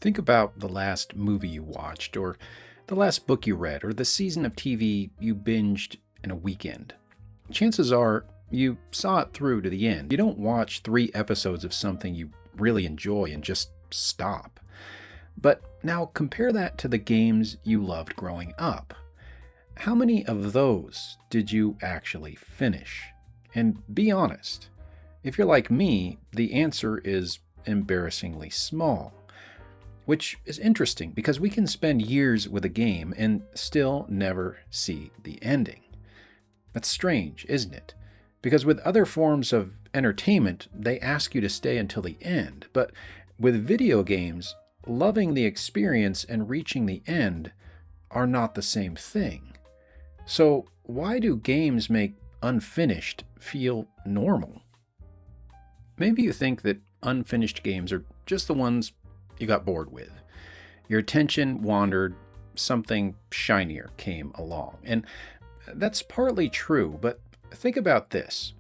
Think about the last movie you watched, or the last book you read, or the season of TV you binged in a weekend. Chances are you saw it through to the end. You don't watch 3 episodes of something you really enjoy and just stop. But now compare that to the games you loved growing up. How many of those did you actually finish? And be honest. If you're like me, the answer is embarrassingly small. Which is interesting because we can spend years with a game and still never see the ending. That's strange, isn't it? Because with other forms of entertainment, they ask you to stay until the end. But with video games, loving the experience and reaching the end are not the same thing. So why do games make unfinished feel normal? Maybe you think that unfinished games are just the ones you got bored with. Your attention wandered, something shinier came along. And that's partly true, but think about this.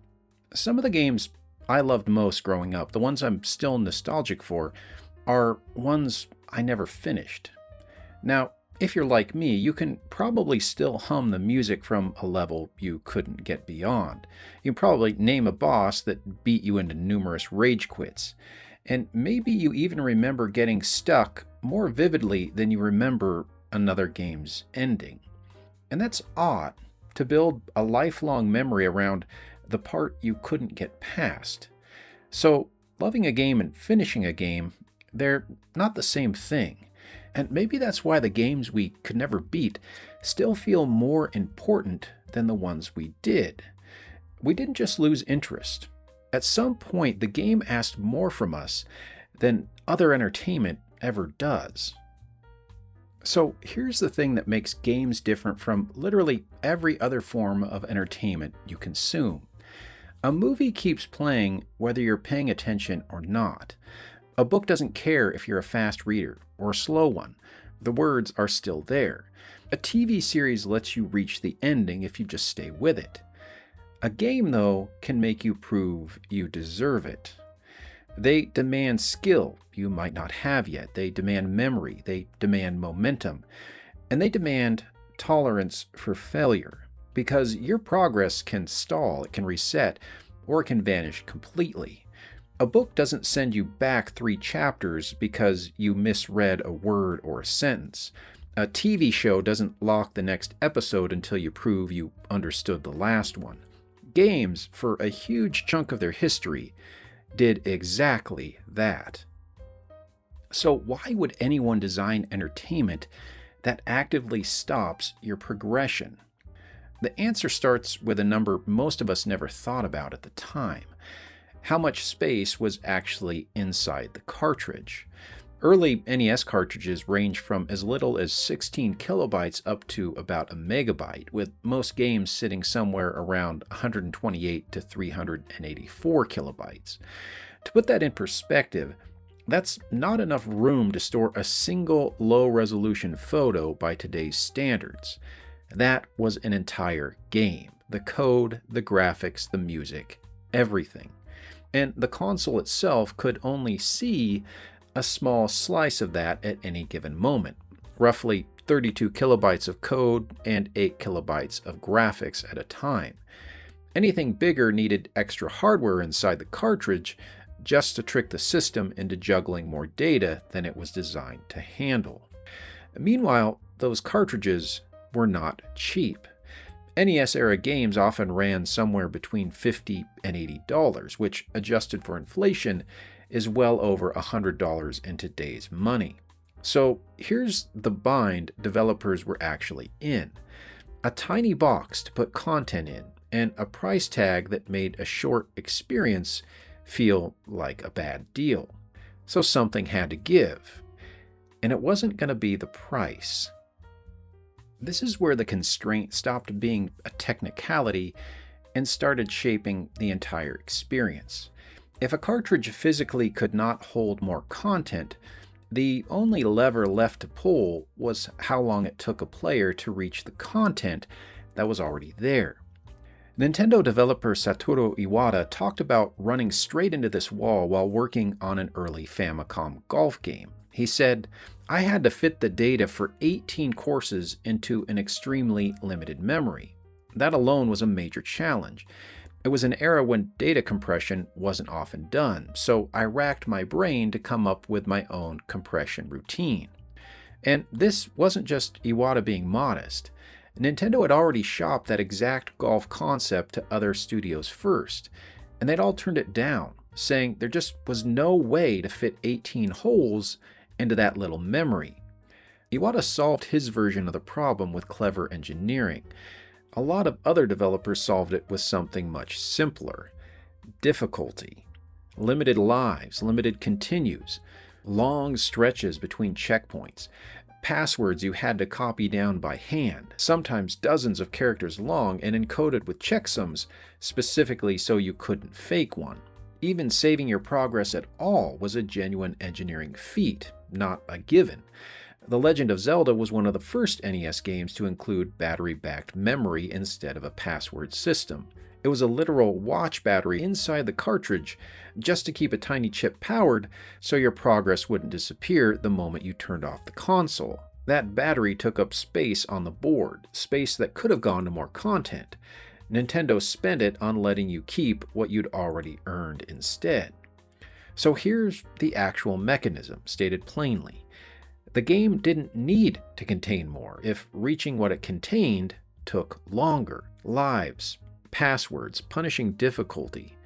Some of the games I loved most growing up, the ones I'm still nostalgic for, are ones I never finished. Now, if you're like me, you can probably still hum the music from a level you couldn't get beyond. You can probably name a boss that beat you into numerous rage quits. And maybe you even remember getting stuck more vividly than you remember another game's ending. And that's odd, to build a lifelong memory around the part you couldn't get past. So, loving a game and finishing a game, they're not the same thing. And maybe that's why the games we could never beat still feel more important than the ones we did. We didn't just lose interest. At some point, the game asked more from us than other entertainment ever does. So here's the thing that makes games different from literally every other form of entertainment you consume. A movie keeps playing whether you're paying attention or not. A book doesn't care if you're a fast reader or a slow one. The words are still there. A TV series lets you reach the ending if you just stay with it. A game, though, can make you prove you deserve it. They demand skill you might not have yet. They demand memory. They demand momentum. And they demand tolerance for failure. Because your progress can stall, it can reset, or it can vanish completely. A book doesn't send you back 3 chapters because you misread a word or a sentence. A TV show doesn't lock the next episode until you prove you understood the last one. Games, for a huge chunk of their history, did exactly that. So why would anyone design entertainment that actively stops your progression? The answer starts with a number most of us never thought about at the time. How much space was actually inside the cartridge? Early NES cartridges range from as little as 16 kilobytes up to about a megabyte, with most games sitting somewhere around 128 to 384 kilobytes. To put that in perspective, that's not enough room to store a single low-resolution photo by today's standards. That was an entire game. The code, the graphics, the music, everything. And the console itself could only see a small slice of that at any given moment, roughly 32 kilobytes of code and 8 kilobytes of graphics at a time. Anything bigger needed extra hardware inside the cartridge just to trick the system into juggling more data than it was designed to handle. Meanwhile, those cartridges were not cheap. NES-era games often ran somewhere between $50 and $80, which, adjusted for inflation, is well over $100 in today's money. So here's the bind developers were actually in. A tiny box to put content in, and a price tag that made a short experience feel like a bad deal. So something had to give. And it wasn't going to be the price. This is where the constraint stopped being a technicality and started shaping the entire experience. If a cartridge physically could not hold more content, the only lever left to pull was how long it took a player to reach the content that was already there. Nintendo developer Satoru Iwata talked about running straight into this wall while working on an early Famicom golf game. He said, "I had to fit the data for 18 courses into an extremely limited memory. That alone was a major challenge. It was an era when data compression wasn't often done, so I racked my brain to come up with my own compression routine." And this wasn't just Iwata being modest. Nintendo had already shopped that exact golf concept to other studios first, and they'd all turned it down, saying there just was no way to fit 18 holes into that little memory. Iwata solved his version of the problem with clever engineering. A lot of other developers solved it with something much simpler: difficulty. Limited lives, limited continues, long stretches between checkpoints, passwords you had to copy down by hand, sometimes dozens of characters long and encoded with checksums specifically so you couldn't fake one. Even saving your progress at all was a genuine engineering feat, not a given. The Legend of Zelda was one of the first NES games to include battery-backed memory instead of a password system. It was a literal watch battery inside the cartridge just to keep a tiny chip powered so your progress wouldn't disappear the moment you turned off the console. That battery took up space on the board, space that could have gone to more content. Nintendo spent it on letting you keep what you'd already earned instead. So here's the actual mechanism, stated plainly. The game didn't need to contain more if reaching what it contained took longer. Lives, passwords, punishing difficulty.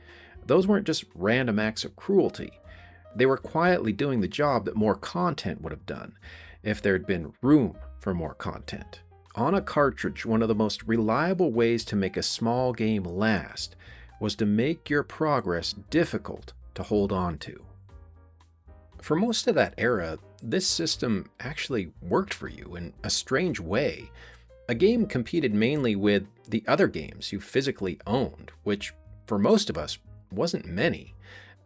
Those weren't just random acts of cruelty. They were quietly doing the job that more content would have done, if there had been room for more content. On a cartridge, one of the most reliable ways to make a small game last was to make your progress difficult to hold on to. For most of that era, this system actually worked for you in a strange way. A game competed mainly with the other games you physically owned, which, for most of us, wasn't many.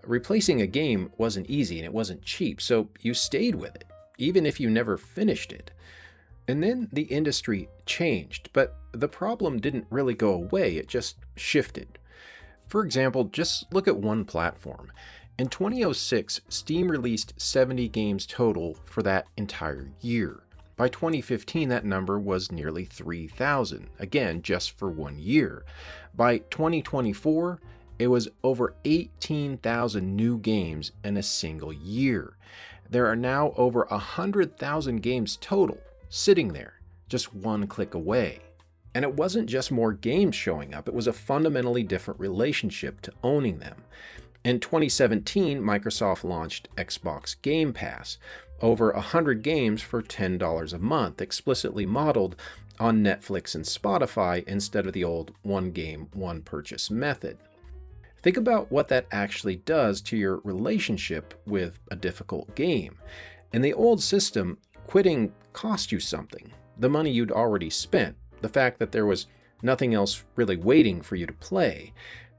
Replacing a game wasn't easy and it wasn't cheap, so you stayed with it, even if you never finished it. And then the industry changed, but the problem didn't really go away, it just shifted. For example, just look at one platform. In 2006, Steam released 70 games total for that entire year. By 2015, that number was nearly 3,000, again, just for 1 year. By 2024, it was over 18,000 new games in a single year. There are now over 100,000 games total, sitting there, just one click away. And it wasn't just more games showing up, it was a fundamentally different relationship to owning them. In 2017, Microsoft launched Xbox Game Pass, over 100 games for $10 a month, explicitly modeled on Netflix and Spotify instead of the old one game, one purchase method. Think about what that actually does to your relationship with a difficult game. In the old system, quitting cost you something, the money you'd already spent, the fact that there was nothing else really waiting for you to play.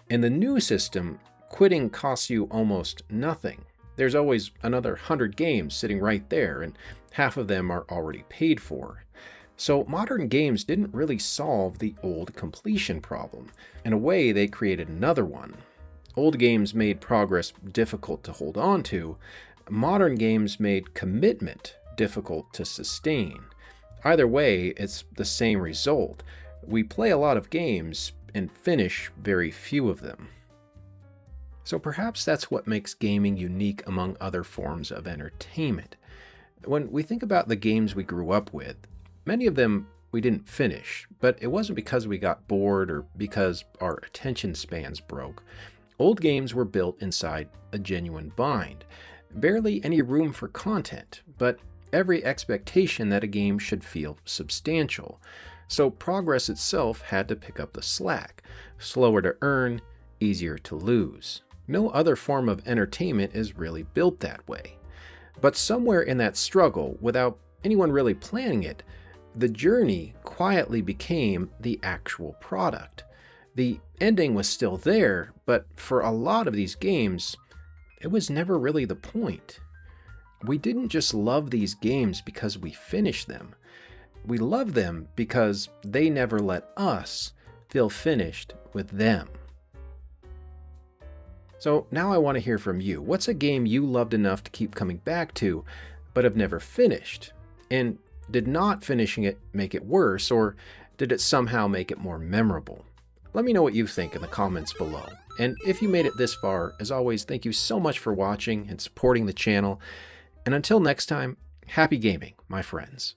In the new system, quitting costs you almost nothing. There's always another 100 games sitting right there, and half of them are already paid for. So modern games didn't really solve the old completion problem. In a way, they created another one. Old games made progress difficult to hold on to. Modern games made commitment difficult to sustain. Either way, it's the same result. We play a lot of games and finish very few of them. So perhaps that's what makes gaming unique among other forms of entertainment. When we think about the games we grew up with, many of them we didn't finish, but it wasn't because we got bored or because our attention spans broke. Old games were built inside a genuine bind. Barely any room for content, but every expectation that a game should feel substantial. So progress itself had to pick up the slack. Slower to earn, easier to lose. No other form of entertainment is really built that way. But somewhere in that struggle, without anyone really planning it, the journey quietly became the actual product. The ending was still there, but for a lot of these games, it was never really the point. We didn't just love these games because we finished them. We loved them because they never let us feel finished with them. So now I want to hear from you. What's a game you loved enough to keep coming back to, but have never finished? And did not finishing it make it worse, or did it somehow make it more memorable? Let me know what you think in the comments below. And if you made it this far, as always, thank you so much for watching and supporting the channel. And until next time, happy gaming, my friends.